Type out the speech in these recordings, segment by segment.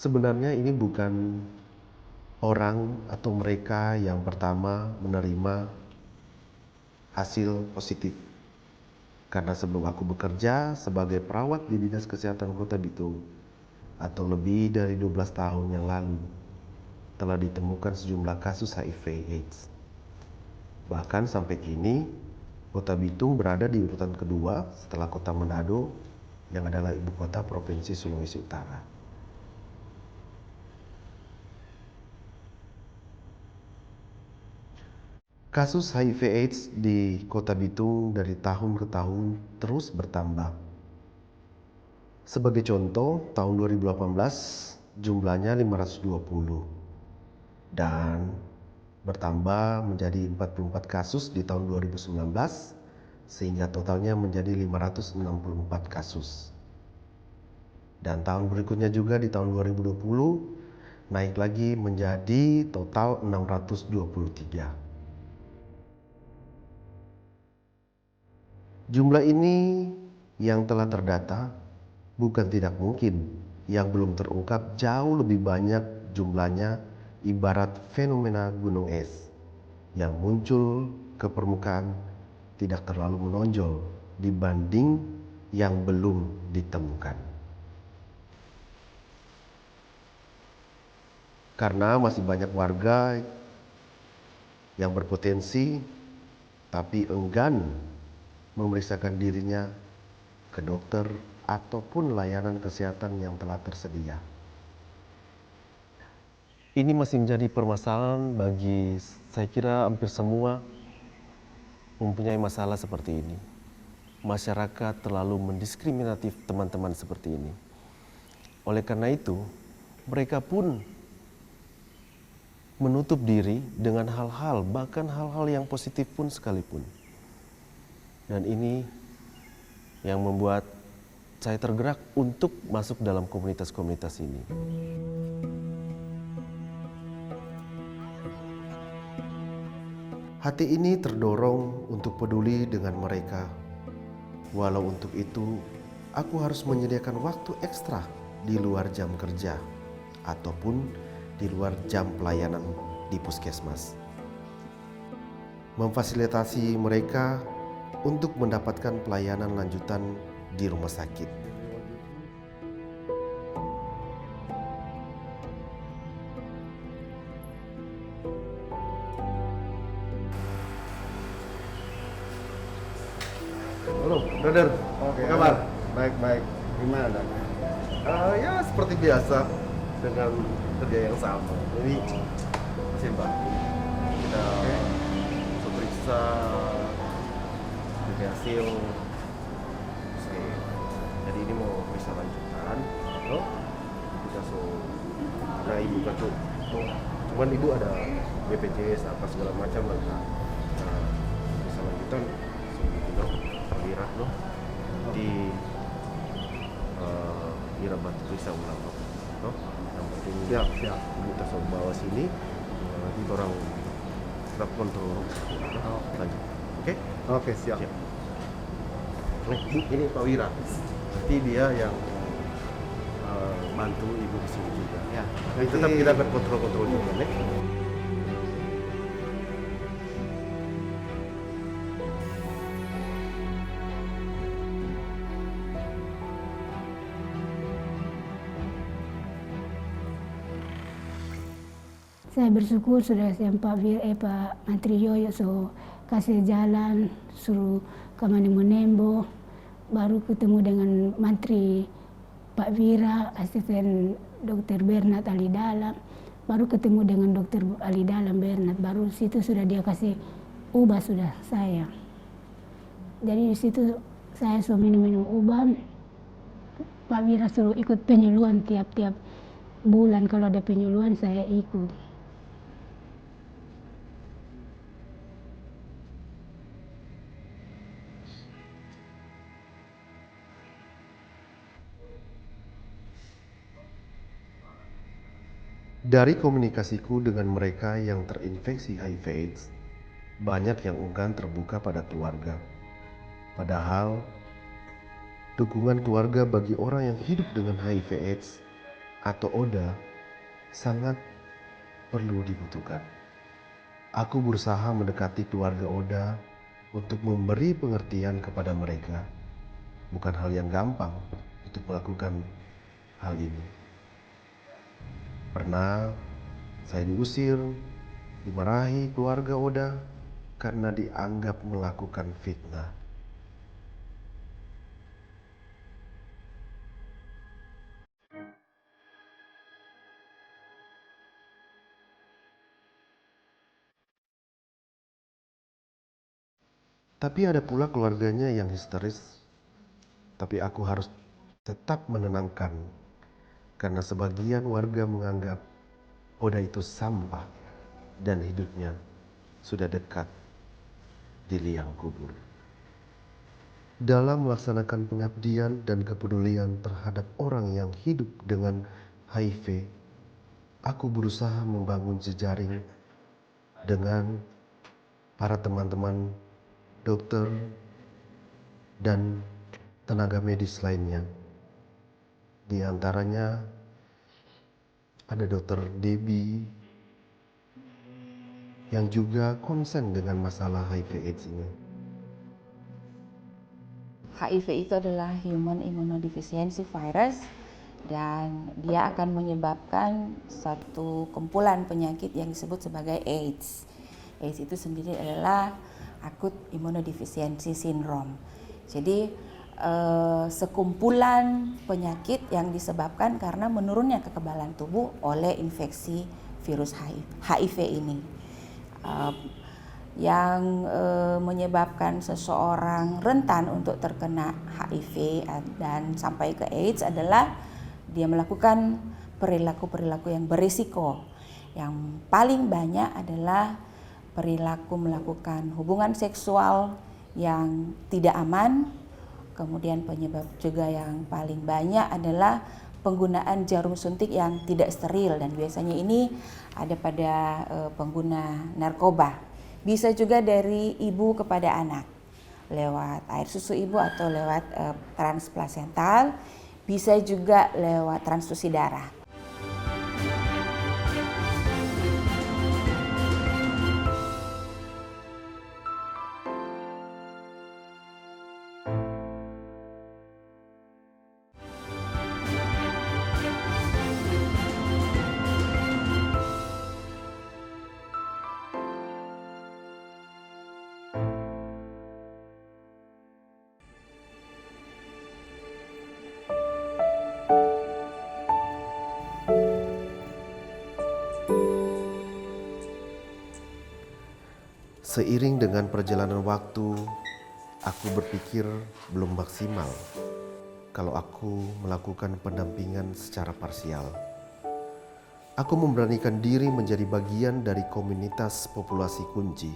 Sebenarnya ini bukan orang atau mereka yang pertama menerima hasil positif. Karena sebelum aku bekerja sebagai perawat di Dinas Kesehatan Kota Bitung, atau lebih dari 12 tahun yang lalu, telah ditemukan sejumlah kasus HIV/AIDS. Bahkan sampai kini, Kota Bitung berada di urutan kedua setelah Kota Manado yang adalah ibu kota Provinsi Sulawesi Utara. Kasus HIV/AIDS di Kota Bitung dari tahun ke tahun terus bertambah. Sebagai contoh, tahun 2018 jumlahnya 520 dan bertambah menjadi 44 kasus di tahun 2019 sehingga totalnya menjadi 564 kasus. Dan tahun berikutnya juga di tahun 2020 naik lagi menjadi total 623. Jumlah ini yang telah terdata bukan tidak mungkin, yang belum terungkap jauh lebih banyak jumlahnya, ibarat fenomena gunung es yang muncul ke permukaan tidak terlalu menonjol dibanding yang belum ditemukan. Karena masih banyak warga yang berpotensi tapi enggan memeriksakan dirinya ke dokter ataupun layanan kesehatan yang telah tersedia. Ini masih menjadi permasalahan bagi saya kira hampir semua mempunyai masalah seperti ini. Masyarakat terlalu mendiskriminatif teman-teman seperti ini. Oleh karena itu, mereka pun menutup diri dengan hal-hal, bahkan hal-hal yang positif pun sekalipun. Dan ini yang membuat saya tergerak untuk masuk dalam komunitas-komunitas ini. Hati ini terdorong untuk peduli dengan mereka. Walau untuk itu, aku harus menyediakan waktu ekstra di luar jam kerja ataupun di luar jam pelayanan di puskesmas. Memfasilitasi mereka untuk mendapatkan pelayanan lanjutan di rumah sakit. Halo, brother. Oke, Apa kabar? baik-baik. Gimana? Ya seperti biasa dengan kerja yang sama. Jadi Mbak, kita periksa dari hasil. Jadi ini mau periksa lanjutan, loh? Kita karena ibu kan tuh, cuman ibu ada BPJS apa segala macam lah. Nah, periksa lanjutan, gitu perwira loh di Wira Batu periksa ulang loh. Yang penting Siap. ibu kita bawa sini, nanti orang tetap kontrol lanjut. Oke? Oke, siap. Bu, ini Pak Wira. Nanti dia yang bantu ibu di sini juga. Ya. Tetap kita akan kontrol juga, nih. Saya bersyukur sudah Pak Menteri Yoyo kasih jalan, suruh ke Manemonembo, baru ketemu dengan Menteri Pak Wira, asisten Dokter Bernard Ali Dalam, baru ketemu dengan Dokter Ali Dalam Bernard, baru situ sudah dia kasih ubah sudah saya. Jadi di situ saya sudah minum ubah, Pak Wira suruh ikut penyuluhan tiap-tiap bulan, kalau ada penyuluhan saya ikut. Dari komunikasiku dengan mereka yang terinfeksi HIV/AIDS, banyak yang enggan terbuka pada keluarga. Padahal, dukungan keluarga bagi orang yang hidup dengan HIV/AIDS atau Oda sangat perlu dibutuhkan. Aku berusaha mendekati keluarga Oda untuk memberi pengertian kepada mereka. Bukan hal yang gampang untuk melakukan hal ini. Pernah saya diusir, dimarahi keluarga Oda karena dianggap melakukan fitnah. Tapi ada pula keluarganya yang histeris. Tapi aku harus tetap menenangkan karena sebagian warga menganggap Oda itu sampah dan hidupnya sudah dekat di liang kubur. Dalam melaksanakan pengabdian dan kepedulian terhadap orang yang hidup dengan HIV, aku berusaha membangun jejaring dengan para teman-teman dokter dan tenaga medis lainnya. Di antaranya ada Dokter Debbie yang juga konsen dengan masalah HIV/AIDS ini. HIV itu adalah Human Immunodeficiency Virus dan dia akan menyebabkan satu kumpulan penyakit yang disebut sebagai AIDS. AIDS itu sendiri adalah Acute Immunodeficiency Syndrome. Jadi sekumpulan penyakit yang disebabkan karena menurunnya kekebalan tubuh oleh infeksi virus HIV ini. Yang menyebabkan seseorang rentan untuk terkena HIV dan sampai ke AIDS adalah dia melakukan perilaku-perilaku yang berisiko. Yang paling banyak adalah perilaku melakukan hubungan seksual yang tidak aman. Kemudian penyebab juga yang paling banyak adalah penggunaan jarum suntik yang tidak steril dan biasanya ini ada pada pengguna narkoba. Bisa juga dari ibu kepada anak lewat air susu ibu atau lewat transplasental, bisa juga lewat transfusi darah. Seiring dengan perjalanan waktu, aku berpikir belum maksimal kalau aku melakukan pendampingan secara parsial. Aku memberanikan diri menjadi bagian dari komunitas populasi kunci.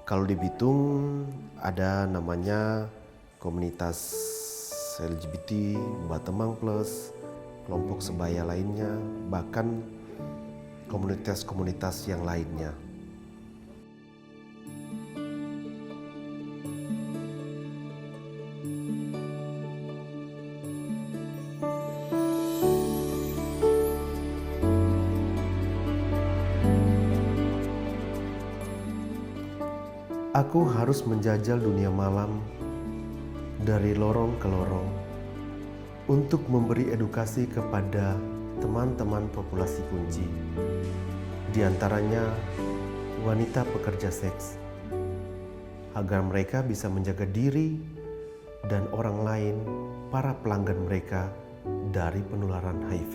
Kalau di Bitung ada namanya komunitas LGBT, Batemang Plus, kelompok sebaya lainnya, bahkan komunitas-komunitas yang lainnya. Aku harus menjajal dunia malam dari lorong ke lorong untuk memberi edukasi kepada teman-teman populasi kunci, di antaranya wanita pekerja seks, agar mereka bisa menjaga diri dan orang lain, para pelanggan mereka, dari penularan HIV.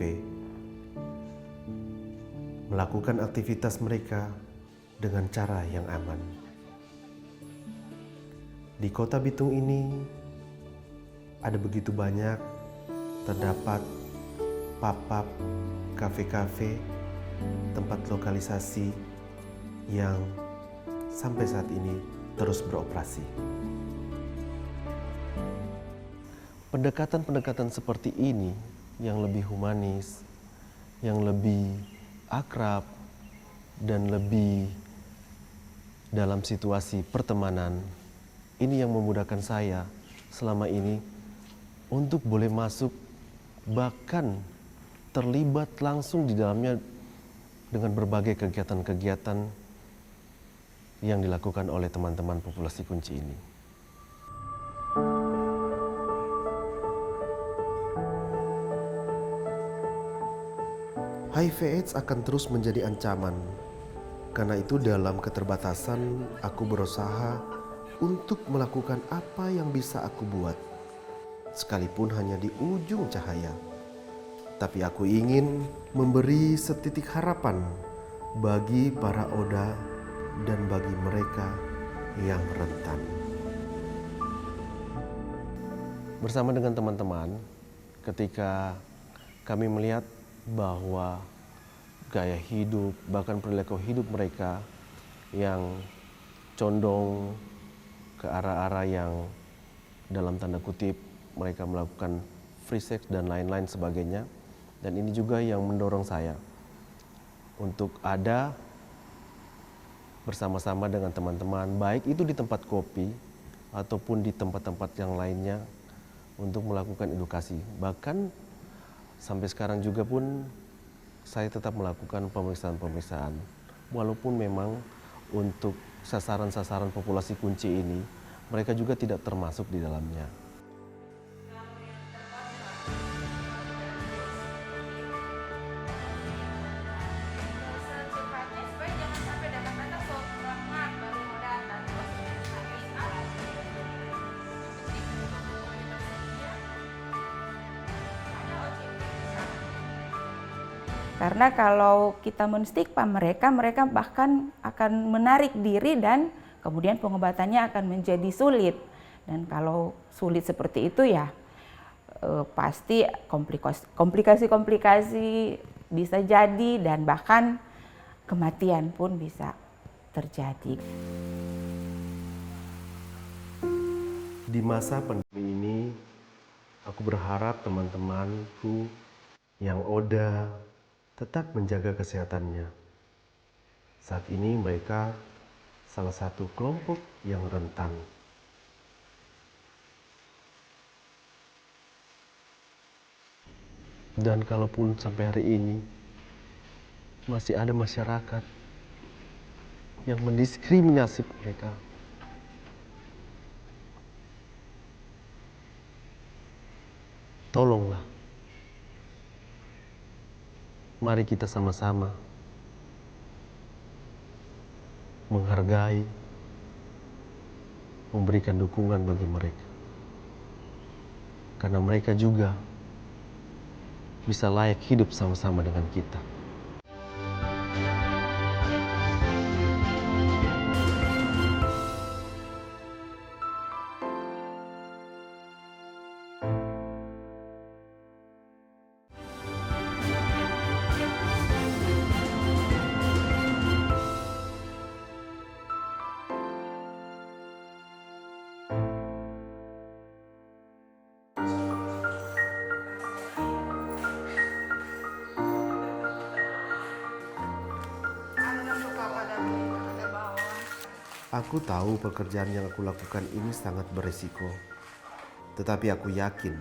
Melakukan aktivitas mereka dengan cara yang aman. Di kota Bitung ini ada begitu banyak terdapat pop-up, kafe-kafe, tempat lokalisasi yang sampai saat ini terus beroperasi. Pendekatan-pendekatan seperti ini yang lebih humanis, yang lebih akrab, dan lebih dalam situasi pertemanan, ini yang memudahkan saya selama ini untuk boleh masuk bahkan terlibat langsung di dalamnya dengan berbagai kegiatan-kegiatan yang dilakukan oleh teman-teman populasi kunci ini. HIV/AIDS akan terus menjadi ancaman. Karena itu dalam keterbatasan aku berusaha untuk melakukan apa yang bisa aku buat, sekalipun hanya di ujung cahaya. Tapi aku ingin memberi setitik harapan bagi para ODA dan bagi mereka yang rentan. Bersama dengan teman-teman, ketika kami melihat bahwa gaya hidup, bahkan perilaku hidup mereka yang condong ke arah-arah yang dalam tanda kutip mereka melakukan free sex dan lain-lain sebagainya. Dan ini juga yang mendorong saya untuk ada bersama-sama dengan teman-teman, baik itu di tempat kopi ataupun di tempat-tempat yang lainnya untuk melakukan edukasi. Bahkan sampai sekarang juga pun saya tetap melakukan pemeriksaan-pemeriksaan. Walaupun memang untuk sasaran-sasaran populasi kunci ini, mereka juga tidak termasuk di dalamnya. Karena kalau kita menstigma mereka, mereka bahkan akan menarik diri dan kemudian pengobatannya akan menjadi sulit. Dan kalau sulit seperti itu ya pasti komplikasi-komplikasi bisa jadi dan bahkan kematian pun bisa terjadi. Di masa pandemi ini, aku berharap teman-temanku yang ODA tetap menjaga kesehatannya. Saat ini mereka salah satu kelompok yang rentan. Dan kalaupun sampai hari ini masih ada masyarakat yang mendiskriminasi mereka, tolonglah. Mari kita sama-sama menghargai, memberikan dukungan bagi mereka. Karena mereka juga bisa layak hidup sama-sama dengan kita. Aku tahu pekerjaan yang aku lakukan ini sangat berisiko. Tetapi aku yakin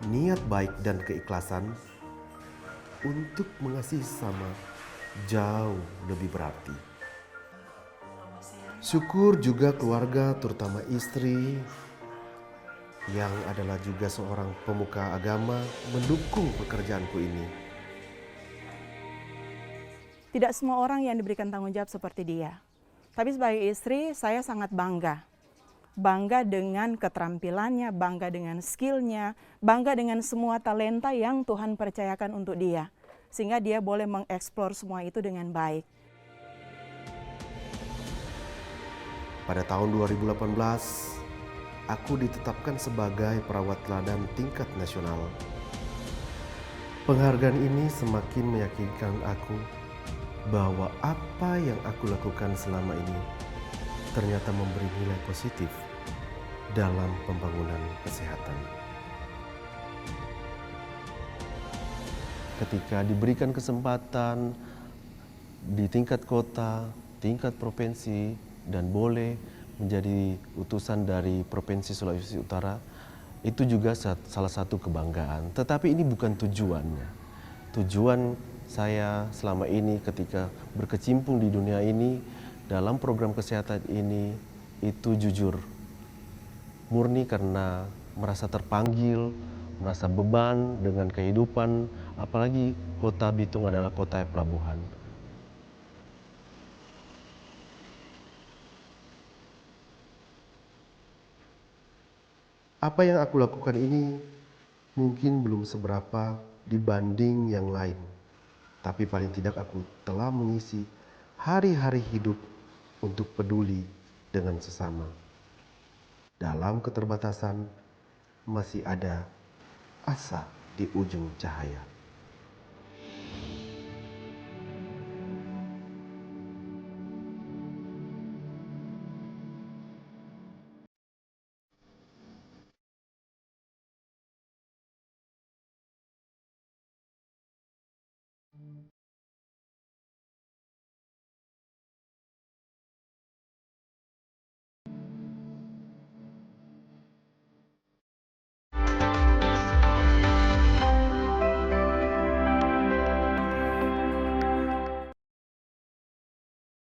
niat baik dan keikhlasan untuk mengasihi sesama jauh lebih berarti. Syukur juga keluarga, terutama istri yang adalah juga seorang pemuka agama, mendukung pekerjaanku ini. Tidak semua orang yang diberikan tanggung jawab seperti dia. Tapi sebagai istri, saya sangat bangga. Bangga dengan keterampilannya, bangga dengan skillnya, bangga dengan semua talenta yang Tuhan percayakan untuk dia. Sehingga dia boleh mengeksplor semua itu dengan baik. Pada tahun 2018, aku ditetapkan sebagai perawat teladan tingkat nasional. Penghargaan ini semakin meyakinkan aku bahwa apa yang aku lakukan selama ini ternyata memberi nilai positif dalam pembangunan kesehatan. Ketika diberikan kesempatan di tingkat kota, tingkat provinsi, dan boleh menjadi utusan dari Provinsi Sulawesi Utara, itu juga salah satu kebanggaan. Tetapi ini bukan tujuannya. tujuan saya selama ini ketika berkecimpung di dunia ini dalam program kesehatan ini itu jujur, murni karena merasa terpanggil, merasa beban dengan kehidupan, apalagi kota Bitung adalah kota pelabuhan. Apa yang aku lakukan ini mungkin belum seberapa dibanding yang lain, tapi paling tidak aku telah mengisi hari-hari hidup untuk peduli dengan sesama. Dalam keterbatasan masih ada asa di ujung cahaya.